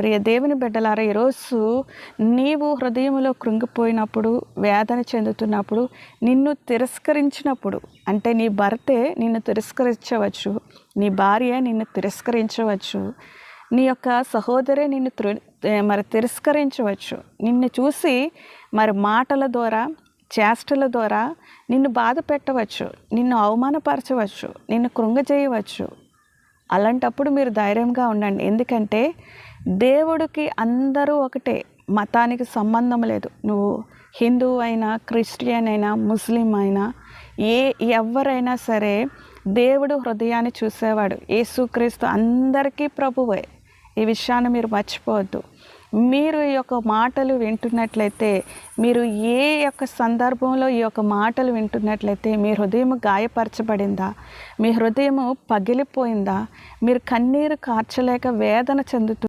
ప్రియ దేవుని బిడ్డలారా, ఈరోజు నీవు హృదయంలో కృంగిపోయినప్పుడు, వేదన చెందుతున్నప్పుడు, నిన్ను తిరస్కరించినప్పుడు, అంటే నీ భర్తే నిన్ను తిరస్కరించవచ్చు, నీ భార్య నిన్ను తిరస్కరించవచ్చు, నీ యొక్క సహోదరే నిన్ను తిరస్కరించవచ్చు. నిన్ను చూసి మాటల ద్వారా, చేష్టల ద్వారా నిన్ను బాధ పెట్టవచ్చు, నిన్ను అవమానపరచవచ్చు, నిన్ను కృంగజేయవచ్చు. అలాంటప్పుడు మీరు ధైర్యంగా ఉండండి. ఎందుకంటే దేవుడికి అందరూ ఒకటే, మతానికి సంబంధం లేదు. నువ్వు హిందూ అయినా, క్రిస్టియన్ అయినా, ముస్లిం అయినా, ఎవరైనా సరే దేవుడు హృదయాన్ని చూసేవాడు. యేసుక్రీస్తు అందరికీ ప్రభువే. ఈ విషయాన్ని మీరు మర్చిపోవద్దు. మీరు ఈ యొక్క మాటలు వింటున్నట్లయితే, మీరు ఏ యొక్క సందర్భంలో ఈ యొక్క మాటలు వింటున్నట్లయితే, మీ హృదయం గాయపరచబడిందా, మీ హృదయం పగిలిపోయిందా, మీరు కన్నీరు కార్చలేక వేదన చెందుతూ